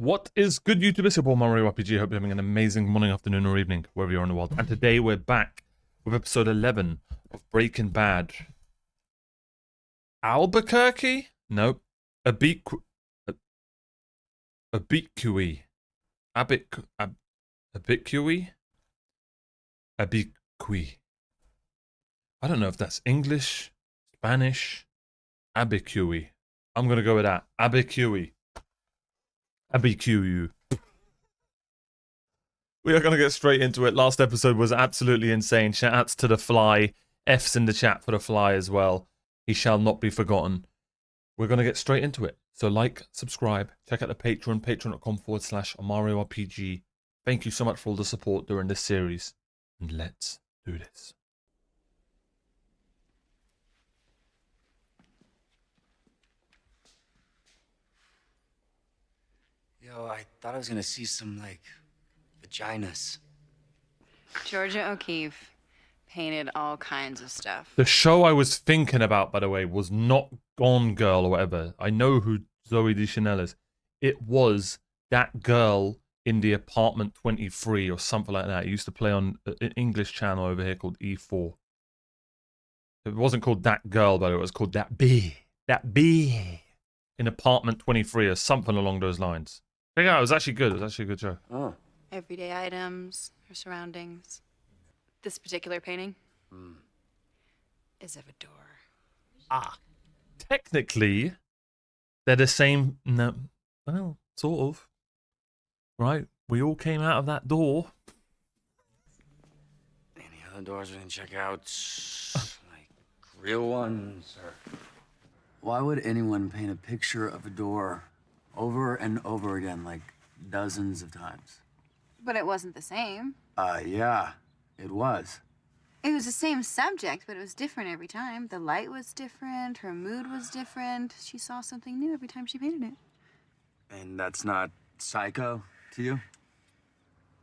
What is good, YouTube? It's your boy OmarioRpg. Hope you're having an amazing morning, afternoon, or evening, wherever you are in the world. And today we're back with episode 11 of Breaking Bad. Albuquerque? Nope. Abiqui. Abiqui. Abiqui. I don't know if that's English, Spanish. Abiqui. I'm gonna go with that. Abiqui. Abiqui. We are gonna get straight into it. Last episode was absolutely insane. Shout outs to the Fly. F's in the chat for the Fly as well. He shall not be forgotten. We're gonna get straight into it. So like, subscribe, check out the Patreon, patreon.com/OmarioRpg. Thank you so much for all the support during this series. And let's do this. Yo, I thought I was gonna see some, like, vaginas. Georgia O'Keeffe painted all kinds of stuff. The show I was thinking about, by the way, was not Gone Girl or whatever. I know who Zoe Deschanel is. It was that girl in the Apartment 23 or something like that. It used to play on an English channel over here called E4. It wasn't called That Girl, but it was called That Bee. That Bee in Apartment 23 or something along those lines. Check it out. It was actually good. It was actually a good show. Oh. Everyday items, her surroundings. This particular painting is of a door. Ah. Technically, they're the same. No, well, sort of. Right? We all came out of that door. Any other doors we didn't check out? Like, real ones, or... Why would anyone paint a picture of a door over and over again, like dozens of times? But it wasn't the same. Yeah, it was. It was the same subject, but it was different every time. The light was different, her mood was different. She saw something new every time she painted it. And that's not psycho to you?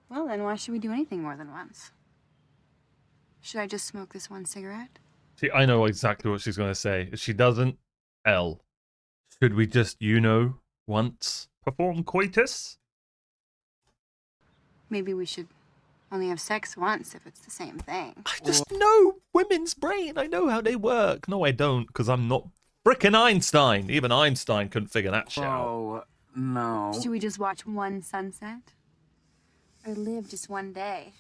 Well, then why should we do anything more than once? Should I just smoke this one cigarette? See, I know exactly what she's going to say. If she doesn't, L. Should we just, once perform coitus? Maybe we should only have sex once if it's the same thing. I just know women's brain. I know how they work. No, I don't, because I'm not frickin' Einstein. Even Einstein couldn't figure that shit out. Oh, no. Should we just watch one sunset? Or live just one day?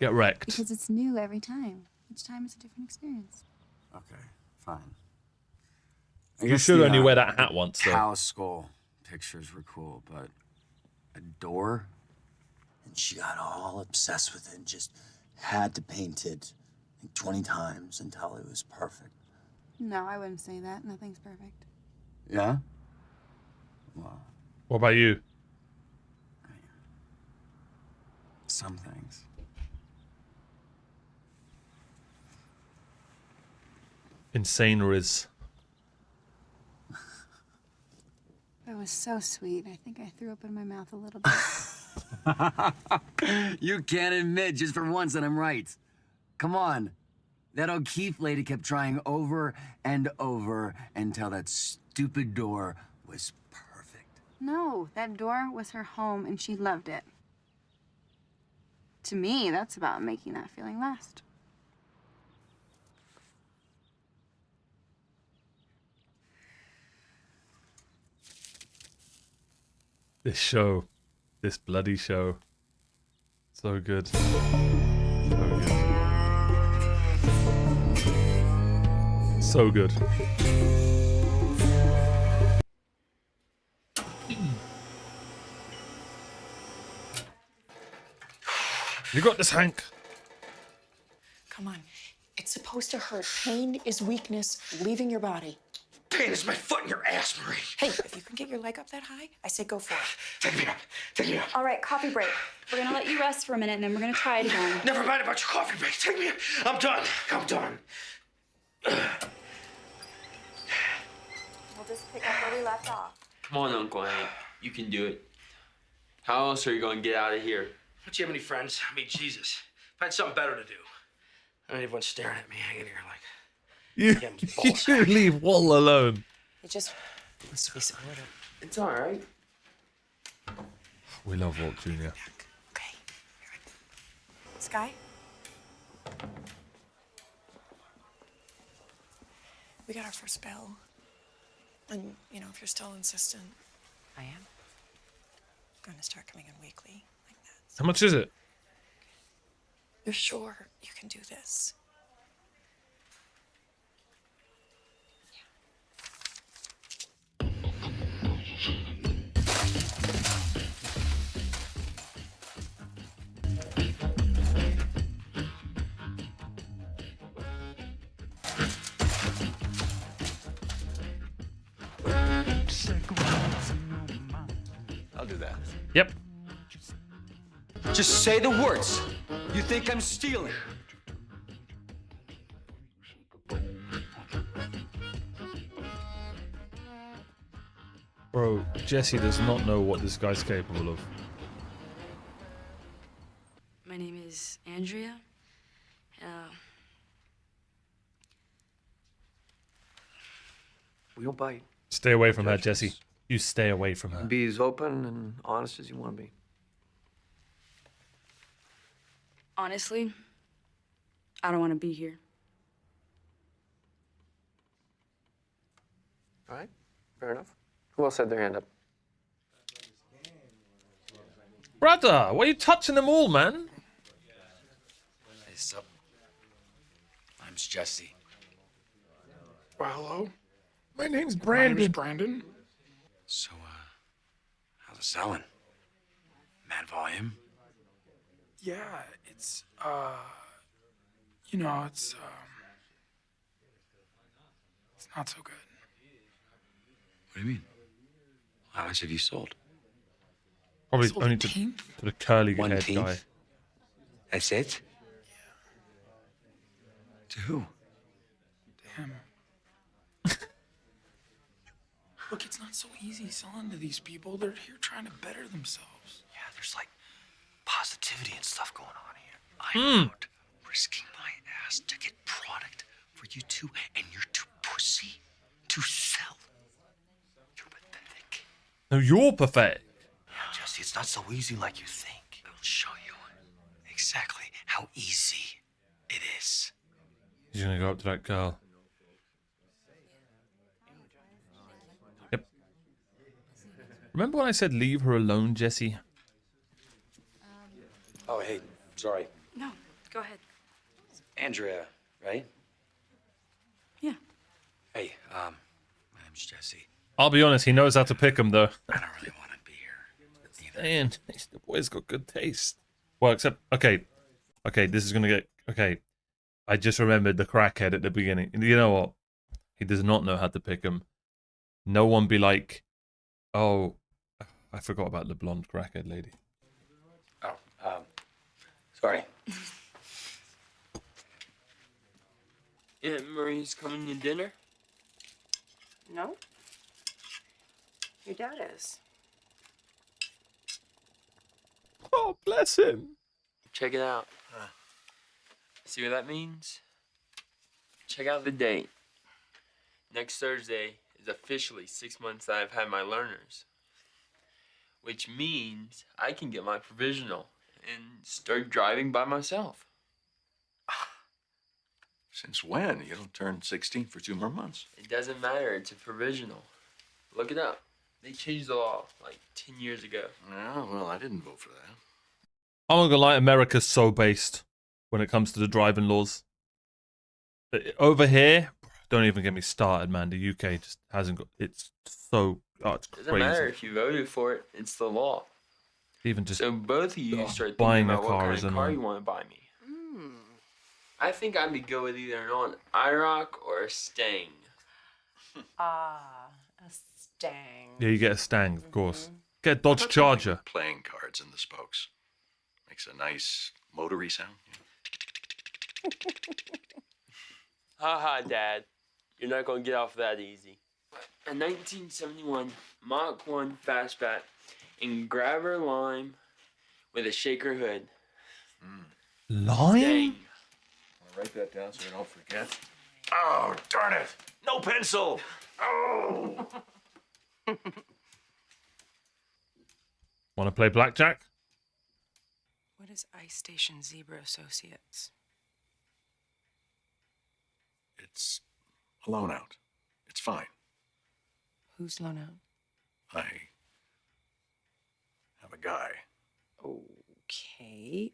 Get wrecked. Because it's new every time. Each time is a different experience. Okay, fine. You should only wear that hat once, though. Cow skull pictures were cool, but a door? And she got all obsessed with it and just had to paint it like 20 times until it was perfect. No, I wouldn't say that. Nothing's perfect. Yeah? Well, What about you? some things. Insane Riz. That was so sweet. I think I threw up in my mouth a little bit. You can't admit just for once that I'm right. Come on. That O'Keeffe lady kept trying over and over until that stupid door was perfect. No, that door was her home and she loved it. To me, that's about making that feeling last. This show. This bloody show. So good. So good. So good. You got this, Hank. Come on. It's supposed to hurt. Pain is weakness leaving your body. Pain is my foot in your ass, Marie. Hey, if you can get your leg up that high, I say go for it. Take me up. Take me up. All right, coffee break. We're gonna let you rest for a minute, and then we're gonna try it again. Never mind about your coffee break. Take me up. I'm done. I'm done. We'll just pick up where we left off. Come on, Uncle Hank. You can do it. How else are you going to get out of here? Don't you have any friends? I mean, Jesus. Find something better to do. I mean, everyone's staring at me hanging here like... You leave Wall alone. It just wants to be supported. It's all right. We love Walt Jr. Okay. Sky? We got our first bill. And, you know, if you're still insistent, I am. I'm going to start coming in weekly like that. How much is it? You're sure you can do this? I'll do that. Yep. Just say the words. You think I'm stealing? Bro, Jesse does not know what this guy's capable of. My name is Andrea. We don't bite. Stay away from her, Judgments. Jesse. You stay away from her. Be as open and honest as you want to be. Honestly, I don't want to be here. All right, fair enough. Who else had their hand up? Brother, why are you touching them all, man? Hey, sup? My name's Jesse. Well, hello. My name's My name is Brandon. Brandon. So, how's it selling? Mad volume? Yeah, it's you know, it's not so good. What do you mean? How much have you sold? Probably Sold only a to tenth? the curly haired 1/10? guy. That's it? To who? Damn. Look, it's not so easy selling to these people. They're here trying to better themselves. Yeah, there's like positivity and stuff going on here. I'm out risking my ass to get product for you two, and you're too pussy to sell. You're pathetic. No, you're pathetic. Yeah, Jesse, it's not so easy like you think. I'll show you exactly how easy it is. He's gonna go up to that girl. Yep. Remember when I said leave her alone, Jesse? Oh, hey, sorry. No, go ahead. Andrea, right? Yeah. Hey, my name's Jesse. I'll be honest, he knows how to pick them, though. I don't really want to be here. Either. And the boy's got good taste. Well, except, okay, this is gonna get, okay. I just remembered the crackhead at the beginning. You know what? He does not know how to pick them. No one be like, oh, I forgot about the blonde crackhead lady. Oh, sorry. Aunt Marie's coming to dinner? No? Your dad is. Oh, bless him. Check it out. See what that means? Check out the date. Next Thursday is officially 6 months that I've had my learners. Which means I can get my provisional and start driving by myself. Since when? You don't turn 16 for 2 more months. It doesn't matter, it's a provisional. Look it up. They changed the law like 10 years ago. Yeah, well, I didn't vote for that. I'm not gonna lie, America's so based when it comes to the driving laws. Over here, don't even get me started, man. The UK just hasn't got. It's so. Oh, it's Doesn't matter crazy. if you voted for it, it's the law. Even just So both of you start buying thinking a about what car kind is of car annoying. you want to buy me. I think I'd be good with either an IROC or a Stang. A Stang. Yeah, you get a Stang, of course. Get a Dodge Charger. Playing cards in the spokes. Makes a nice motory sound. Haha, Dad. You're not gonna get off that easy. A 1971 Mach 1 Fastback in grabber lime with a shaker hood. Lime? Stang. I'll write that down so I don't forget. Oh, darn it! No pencil! Oh! Want to play blackjack? What is Ice Station Zebra Associates? It's a loan out. It's fine. Who's loan out? I have a guy. Okay.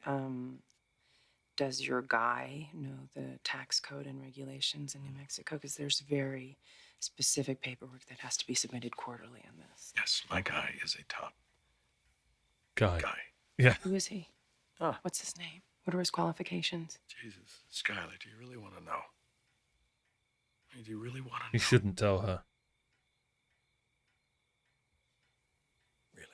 Does your guy know the tax code and regulations in New Mexico? Because there's very specific paperwork that has to be submitted quarterly on this. Yes, my guy is a top Guy. guy. Yeah. Who is he? What's his name? What are his qualifications? Jesus, Skyler, do you really want to know? I mean, do you really want to You know? shouldn't tell her. Really?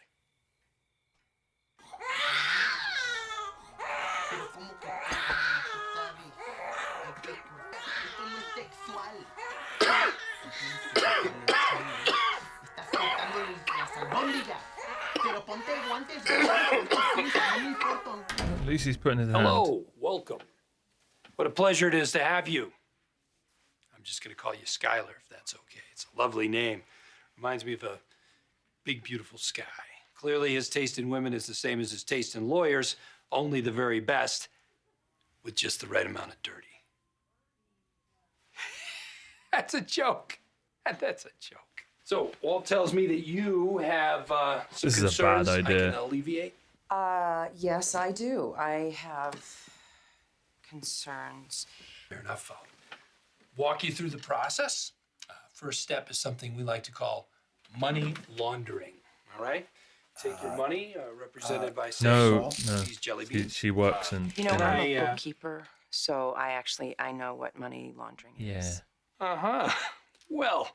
At least he's putting his hand. Hello, welcome. What a pleasure it is to have you. I'm just going to call you Skyler, if that's okay. It's a lovely name. Reminds me of a big, beautiful sky. Clearly, his taste in women is the same as his taste in lawyers, only the very best, with just the right amount of dirty. That's a joke. That's a joke. So, Walt tells me that you have some This is a bad concerns I idea. can alleviate. Yes, I do. I have concerns. Fair enough. I'll walk you through the process. First step is something we like to call money laundering. All right? Take your money, represented by No, SAUL, no. these jelly beans. She works in. You know, Can I'm I, a bookkeeper, so I know what money laundering Yeah. is. Uh-huh. Well.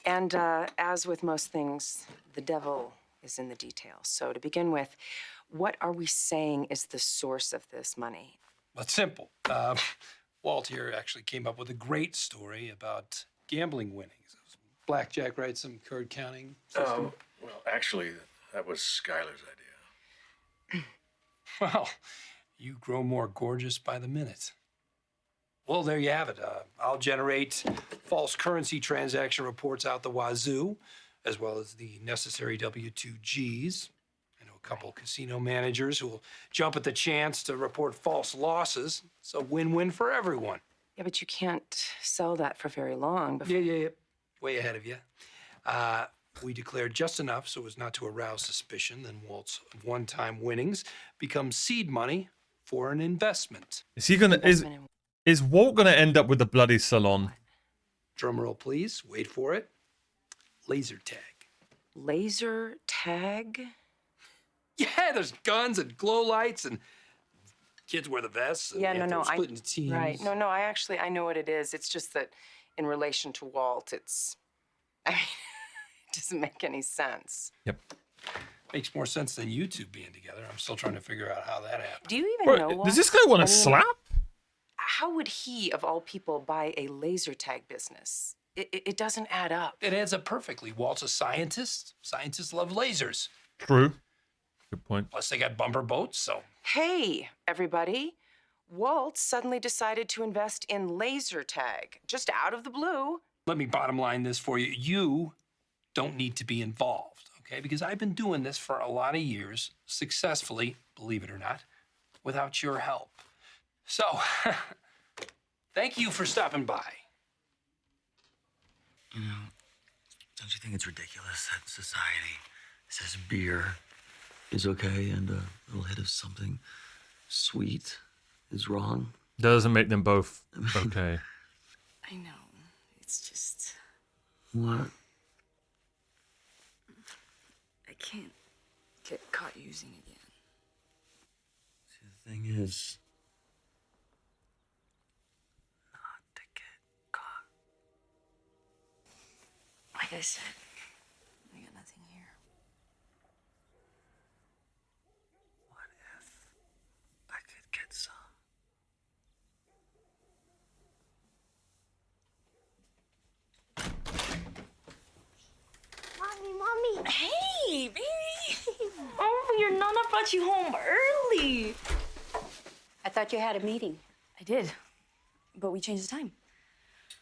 And as with most things, the devil is in the details. So to begin with, what are we saying is the source of this money? It's simple. Walt here actually came up with a great story about gambling winnings. Blackjack, right? Some card counting system. Well, actually, that was Skyler's idea. Well, you grow more gorgeous by the minute. Well, there you have it. I'll generate false currency transaction reports out the wazoo, as well as the necessary W-2Gs. I know a couple casino managers who will jump at the chance to report false losses. It's a win-win for everyone. Yeah, but you can't sell that for very long before. Yeah. Way ahead of you. We declared just enough so as not to arouse suspicion. Then Walt's one-time winnings become seed money for an investment. Is he gonna? Is Walt gonna end up with the bloody salon? Drum roll, please. Wait for it. Laser tag. Laser tag? Yeah, there's guns and glow lights and kids wear the vests. And Yeah, they have no, to split into teams. Right. No, I know what it is. It's just that in relation to Walt, it doesn't make any sense. Yep. Makes more sense than you two being together. I'm still trying to figure out how that happened. Do you even Bro, know Walt? does this guy want to slap? How would he, of all people, buy a laser tag business? It doesn't add up. It adds up perfectly. Walt's a scientist. Scientists love lasers. True. Good point. Plus, they got bumper boats, so. Hey, everybody. Walt suddenly decided to invest in laser tag, just out of the blue. Let me bottom line this for you. You don't need to be involved, okay? Because I've been doing this for a lot of years, successfully, believe it or not, without your help. So, thank you for stopping by. You know, don't you think it's ridiculous that society says beer is okay and a little hit of something sweet is wrong? Doesn't make them both okay. I know. It's just. What? I can't get caught using again. See, the thing is, not to get caught. Like I said, I got nothing here. What if I could get some? Mommy. Hey, baby. Oh, your Nana brought you home early. I thought you had a meeting. I did, but we changed the time.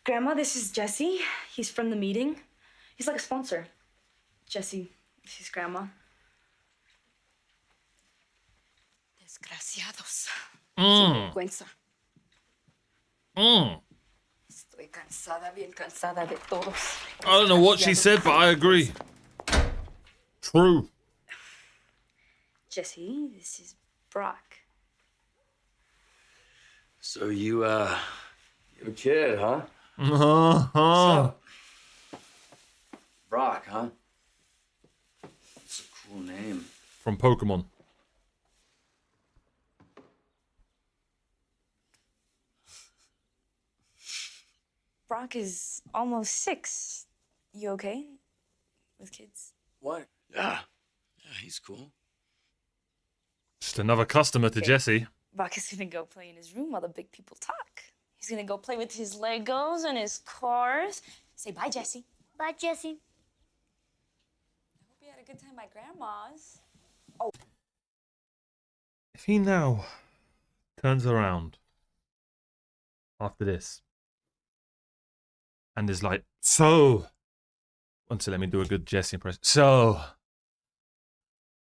Grandma, this is Jesse. He's from the meeting. He's like a sponsor. Jesse, This is Grandma. Desgraciados. Sinvergüenza. Estoy cansada, bien cansada de todos. I don't know what she said, but I agree. True. Jesse, this is Brock. So you're a kid, huh? Uh-huh. Brock, huh? It's a cool name. From Pokemon. Brock is almost 6. You okay with kids? What? Yeah, he's cool. Just another customer to Jesse. Brock is gonna go play in his room while the big people talk. He's gonna go play with his Legos and his cars. Say bye, Jesse. Bye, Jesse. I hope you had a good time at Grandma's. If he now turns around after this and is like, so, let me do a good Jesse impression. So,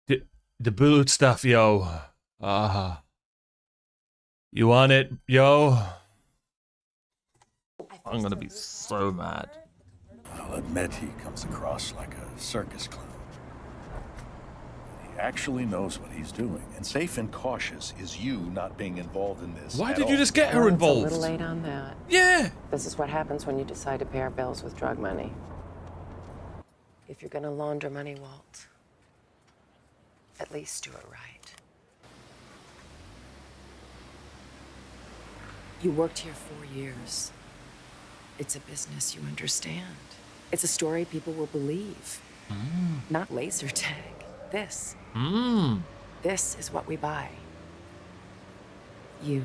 the boot stuff, yo. You want it, yo? I'm gonna be so mad. I'll admit he comes across like a circus clown. He actually knows what he's doing, and safe and cautious is you not being involved in this. Why at did you all. just get her Well, involved? It's a little late on that. Yeah. This is what happens when you decide to pay our bills with drug money. If you're gonna launder money, Walt, at least do it right. You worked here 4 years. It's a business you understand. It's a story people will believe. Not laser tag. This. This is what we buy. You.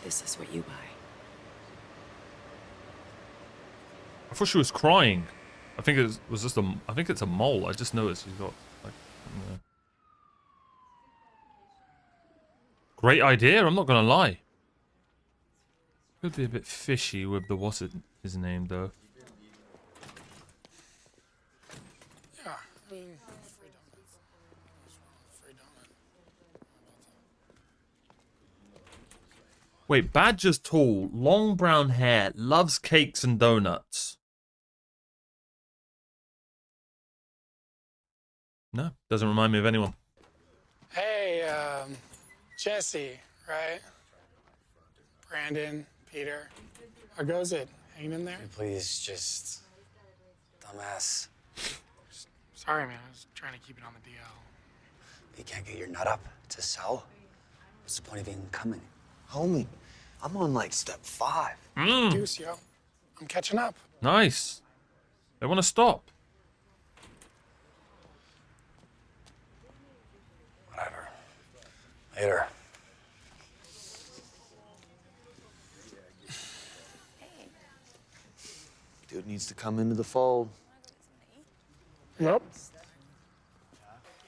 This is what you buy. I thought she was crying. I think it was just I think it's a mole. I just noticed she's got like. Great idea. I'm not gonna lie. Could be a bit fishy with the what's his name though. Yeah, I mean, free donuts. What's wrong with free donut? Wait, Badger's tall, long brown hair, loves cakes and donuts. No, doesn't remind me of anyone. Hey, Jesse, right? Brandon, Peter. How goes it? Hanging in there? Please, just dumbass. Sorry, man. I was trying to keep it on the DL. You can't get your nut up to SAUL? What's the point of even coming? Homie, I'm on like step 5. Deuce, yo. I'm catching up. Nice. They want to stop. Whatever. Later. Dude needs to come into the fold. Nope.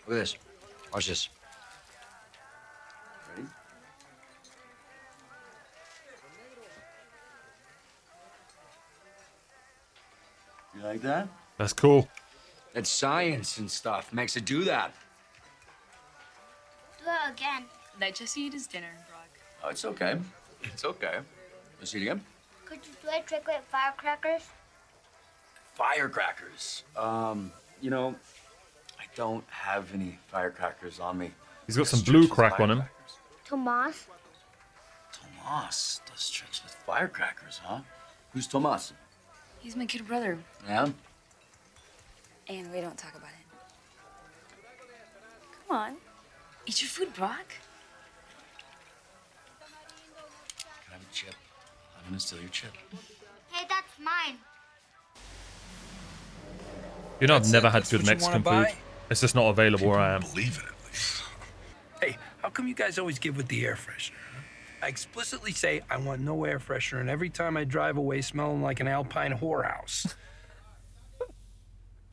Look at this. Watch this. Ready? You like that? That's cool. It's science and stuff. Makes it do that. Do it again. Let Jesse eat his dinner, Brock. Oh, it's okay. It's okay. Let's see it again. Could you do a trick with firecrackers? Firecrackers. You know, I don't have any firecrackers on me. He's got some blue crack on him. Tomas? Tomas does tricks with firecrackers, huh? Who's Tomas? He's my kid brother. Yeah? And we don't talk about it. Come on. Eat your food, Brock. Can I have a chip? I'm gonna steal your chip. Hey, that's mine. You know, I've never had That's good what you Mexican wanna food. buy? It's just not available where I am. Believe it, at least. Hey, how come you guys always give with the air freshener? Huh? I explicitly say I want no air freshener, and every time I drive away smelling like an Alpine whorehouse.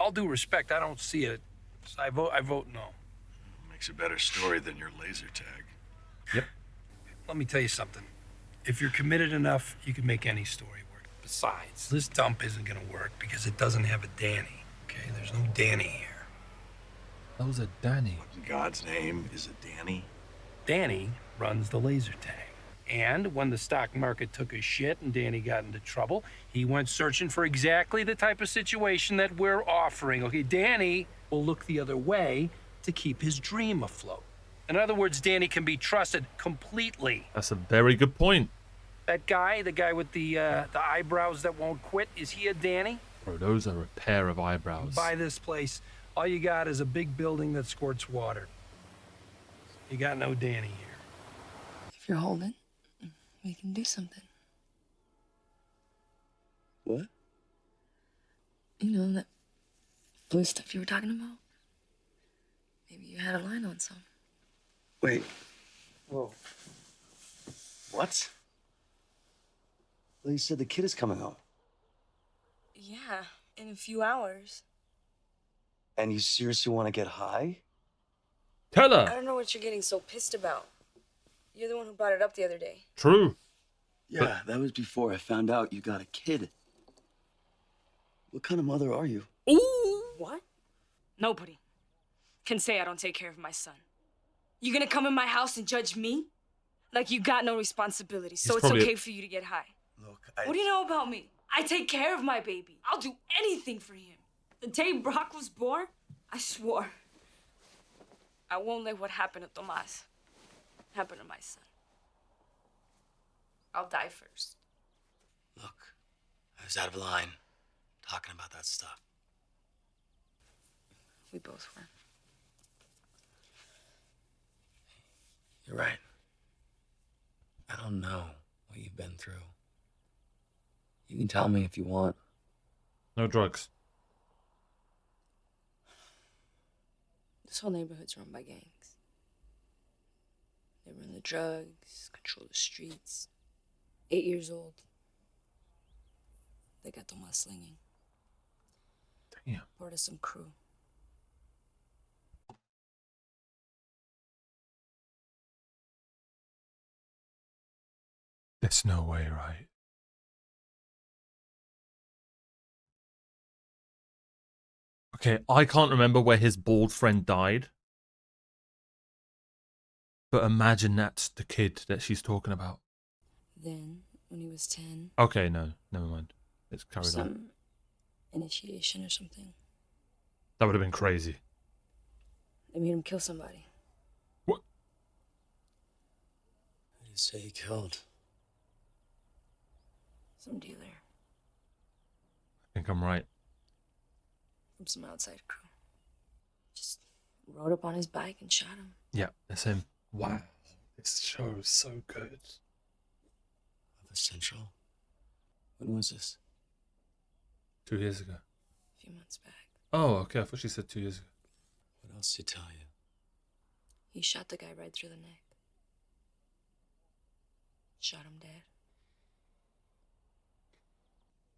All due respect, I don't see it. So I vote no. Makes a better story than your laser tag. Yep. Let me tell you something. If you're committed enough, you can make any story work. Besides, this dump isn't gonna work because it doesn't have a Danny, okay? Okay, there's no Danny here. That was a Danny. What in God's name is a Danny? Danny runs the laser tag. And when the stock market took a shit and Danny got into trouble, he went searching for exactly the type of situation that we're offering. Okay, Danny will look the other way to keep his dream afloat. In other words, Danny can be trusted completely. That's a very good point. That guy, the guy with the eyebrows that won't quit, is he a Danny? Bro, those are a pair of eyebrows. Buy this place. All you got is a big building that squirts water. You got no Danny here. If you're holding, we can do something. What? You know, that blue stuff you were talking about? Maybe you had a line on some. Wait. Whoa. What? Well, you said the kid is coming home. Yeah, in a few hours. And you seriously want to get high? Tell I her. don't know what you're getting so pissed about. You're the one who brought it up the other day. True. Yeah, that was before I found out you got a kid. What kind of mother are you? Ooh. What? Nobody can say I don't take care of my son. You gonna come in my house and judge me? Like you got no responsibility, so He's it's probably okay for you to get high. Look, What do you know about me? I take care of my baby. I'll do anything for him. The day Brock was born, I swore I won't let what happened to Tomas happen to my son. I'll die first. Look, I was out of line talking about that stuff. We both were. You're right. I don't know what you've been through. You can tell me if you want. No drugs. This whole neighborhood's run by gangs. They run the drugs, control the streets. 8 years old. They got Tomas slinging. Damn. Part of some crew. There's no way, right? Okay, I can't remember where his bald friend died. But imagine that's the kid that she's talking about. Then, when he was 10, Okay, no, never mind. It's carried on. some initiation or something, That would have been crazy. they made him kill somebody. What? Who did you say he killed? Some dealer I think I'm right. from some outside crew. Just rode up on his bike and shot him. Yeah, that's him. Wow. This show is so good. The Central? When was this? 2 years ago. A few months back. Oh, okay. I thought she said 2 years ago. What else did he tell you? He shot the guy right through the neck. Shot him dead.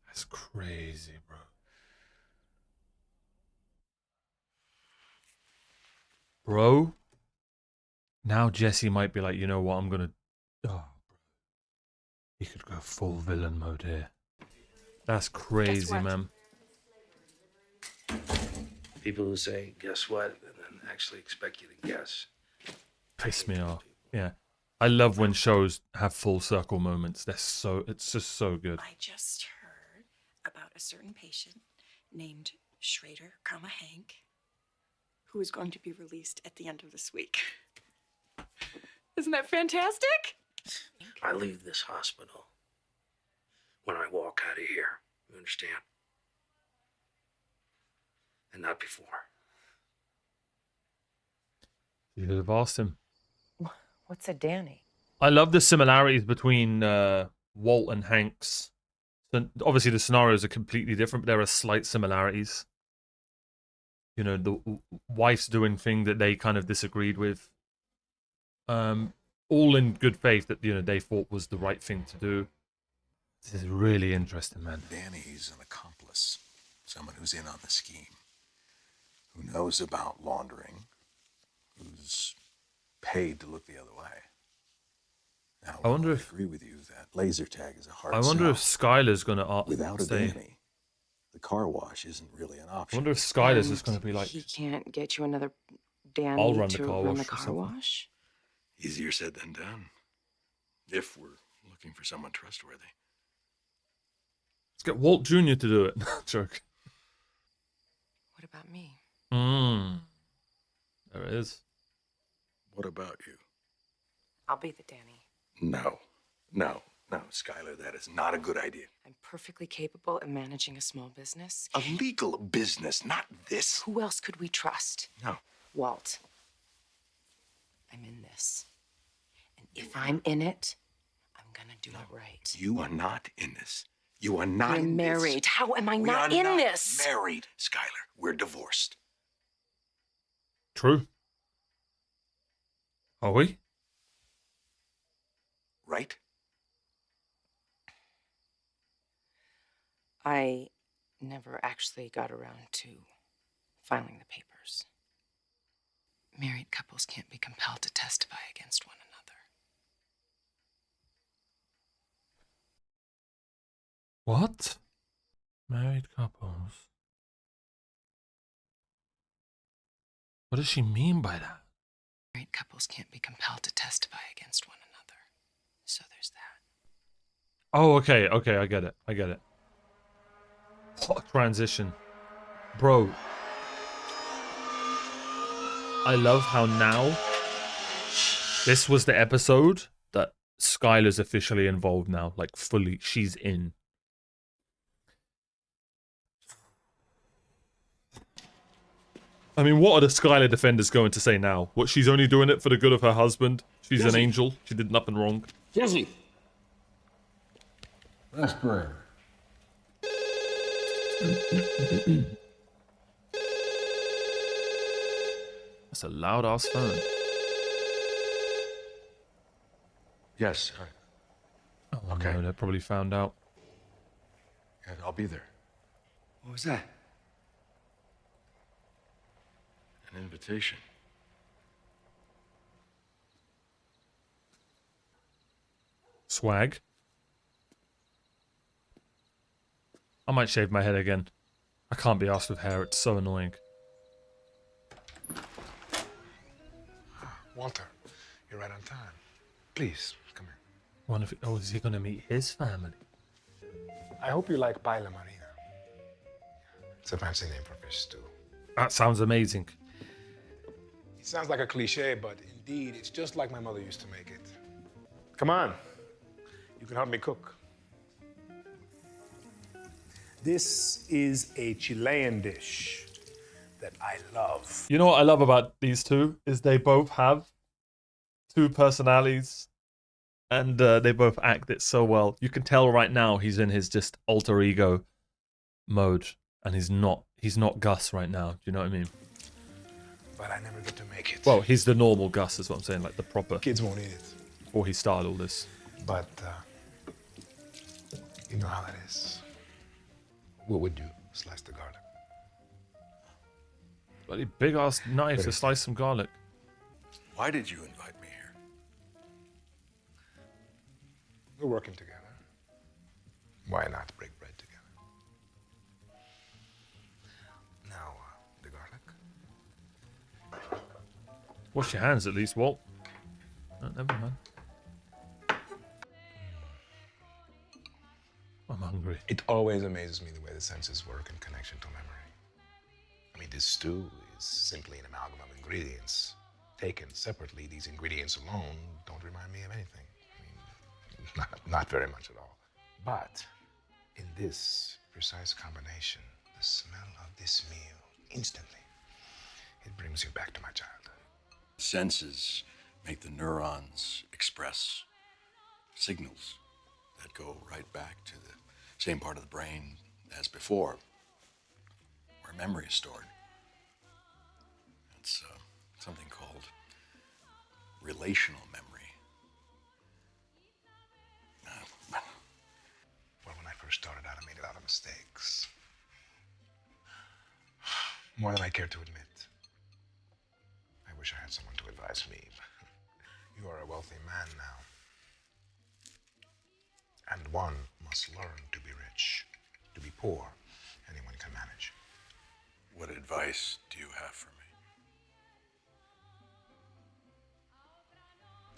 That's crazy, bro. Bro, now Jesse might be like, you know what, I'm gonna... Oh, bro. He could go full villain mode here. That's crazy, what? man. People who say, guess what, and then actually expect you to guess. Piss me off. Yeah. I love when shows have full circle moments. It's just so good. I just heard about a certain patient named Schrader, Hank, who is going to be released at the end of this week. Isn't that fantastic? I leave this hospital when I walk out of here. You understand? And not before. You could have asked him. What's a Danny? I love the similarities between Walt and Hank's. So obviously, the scenarios are completely different, but there are slight similarities. You know, the wife's doing thing that they kind of disagreed with. All in good faith that, you know, they thought was the right thing to do. This is really interesting, man. Danny's an accomplice, someone who's in on the scheme, who knows about laundering, who's paid to look the other way. Now, I wonder I if- agree with you that laser tag is a hard I wonder if sell. Skyler's going to Without a say... Danny, the car wash isn't really an I option. wonder if Skyler's And just going to be like, he can't get you another Danny I'll run the to car run wash the or car something. wash. Easier said than done. If we're looking for someone trustworthy. let's get Walt Jr. to do it. Joke. What about me? There it is. What about you? I'll be the Danny. No, Skyler, that is not a good idea. I'm perfectly capable of managing a small business. A legal business, not this. Who else could we trust? No. Walt. I'm in this. And if I'm in it, I'm gonna do it right. You are not in this. You are not We're in married. this. How am I We not are in not this? married, Skyler. We're divorced. True. Are we? Right? I never actually got around to filing the papers. Married couples can't be compelled to testify against one another. What? Married couples. What does she mean by that? Married couples can't be compelled to testify against one another. So there's that. Oh, okay, I get it. What a transition. Bro. I love how now this was the episode that Skyler's officially involved now. Like, fully. She's in. I mean, what are the Skyler defenders going to say now? What, she's only doing it for the good of her husband? She's an angel. She did nothing wrong. Jesse. Let's pray. That's a loud ass phone. Yes. Oh, Okay. no, they probably found out. Yeah, I'll be there. What was that? An invitation. Swag. I might shave my head again. I can't be asked with hair. It's so annoying. Walter, you're right on time. Please, come here. One of oh, is he going to meet his family? I hope you like paella marina. It's a fancy name for fish stew. That sounds amazing. It sounds like a cliche, but indeed, it's just like my mother used to make it. Come on, you can help me cook. This is a Chilean dish that I love. You know what I love about these two is they both have two personalities, and they both act it so well. You can tell right now he's in his just alter ego mode, and he's not Gus right now. Do you know what I mean? But I never get to make it. Well, he's the normal Gus, is what I'm saying, like the proper. Kids won't eat it. Before he started all this. But you know how that is. What would you slice the garlic? Bloody big ass knife to slice some garlic. Why did you invite me here? We're working together. Why not break bread together? Now, the garlic. Wash your hands at least, Walt. Oh, never mind. I'm hungry. It always amazes me the way the senses work in connection to memory. I mean, this stew is simply an amalgam of ingredients. Taken separately, these ingredients alone don't remind me of anything. I mean, not very much at all. But in this precise combination, the smell of this meal, instantly, it brings you back to my childhood. Senses make the neurons express signals that go right back to the same part of the brain as before, where memory is stored. It's something called relational memory. Well, when I first started out, I made a lot of mistakes. More than I care to admit. I wish I had someone to advise me. You are a wealthy man now. And one must learn to be rich, to be poor, anyone can manage. What advice do you have for me?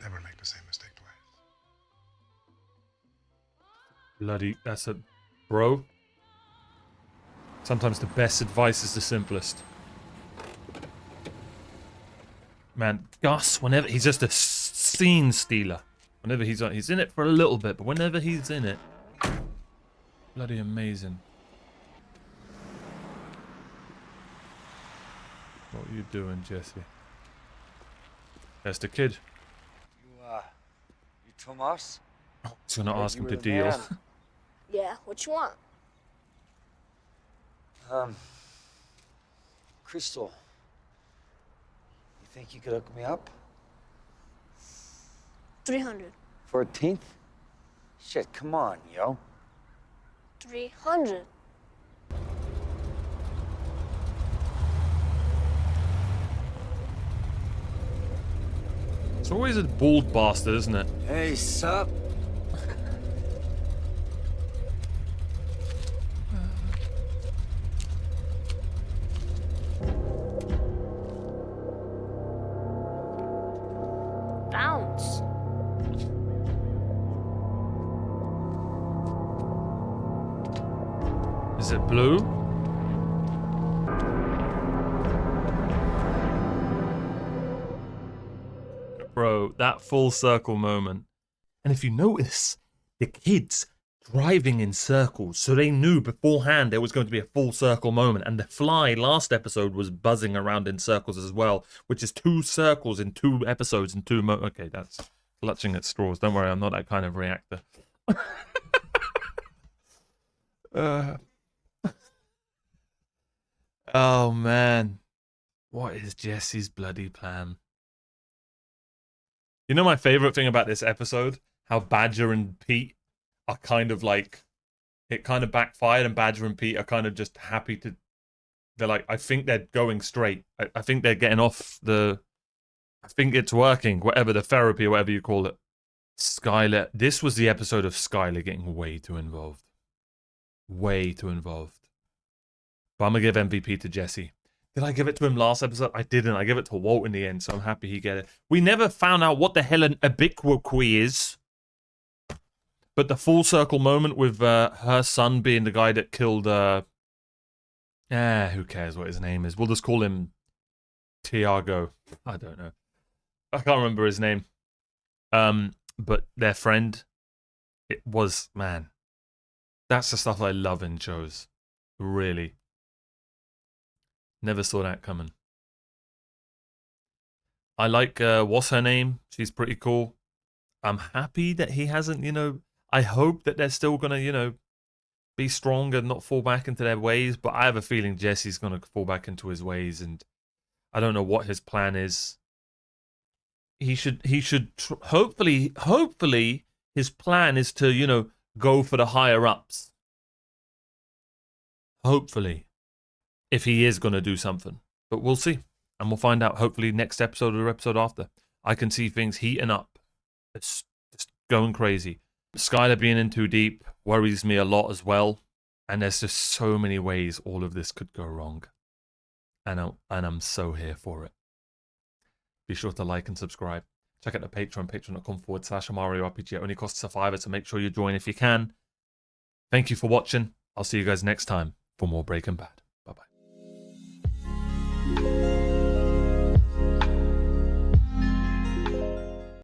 Never make the same mistake twice. Bloody, that's a... Bro. Sometimes the best advice is the simplest. Man, Gus, whenever... He's just a scene stealer. Whenever he's on... He's in it for a little bit, but whenever he's in it... Bloody amazing. What are you doing, Jesse? That's the kid. You Tomas? I was gonna ask him you to were the deal. man. Yeah, what you want? Crystal. You think you could hook me up? 300. 14th? Shit, come on, yo. 300. It's always a bald bastard, isn't it? Hey, sup? Bounce. Is it blue? Bro, that full circle moment. And if you notice, the kids driving in circles, so they knew beforehand there was going to be a full circle moment. And the fly last episode was buzzing around in circles as well, which is 2 circles in 2 episodes in 2 okay, that's clutching at straws. Don't worry, I'm not that kind of reactor. Oh man, what is Jesse's bloody plan? You know my favorite thing about this episode? How Badger and Pete are kind of like, it kind of backfired, and Badger and Pete are kind of just happy to, they're like, I think they're going straight. I think they're getting off the, I think it's working, whatever, the therapy or whatever you call it. Skyler, this was the episode of Skyler getting way too involved. Way too involved. But I'm going to give MVP to Jesse. Did I give it to him last episode? I didn't. I gave it to Walt in the end, so I'm happy he get it. We never found out what the hell an ubiquity is. But the full circle moment with her son being the guy that killed... who cares what his name is? We'll just call him Tiago. I don't know. I can't remember his name. But their friend, it was, man. That's the stuff I love in shows. Really. Never saw that coming. I like, what's her name? She's pretty cool. I'm happy that he hasn't, you know, I hope that they're still going to, you know, be strong and not fall back into their ways. But I have a feeling Jesse's going to fall back into his ways. And I don't know what his plan is. He should hopefully his plan is to, you know, go for the higher ups. Hopefully. If he is going to do something. But we'll see. And we'll find out hopefully next episode or episode after. I can see things heating up. It's just going crazy. Skyler being in too deep worries me a lot as well. And there's just so many ways all of this could go wrong. And I'm so here for it. Be sure to like and subscribe. Check out the Patreon, patreon.com/OmarioRpg. It only costs a $5, so make sure you join if you can. Thank you for watching. I'll see you guys next time for more Breaking Bad. Bye-bye.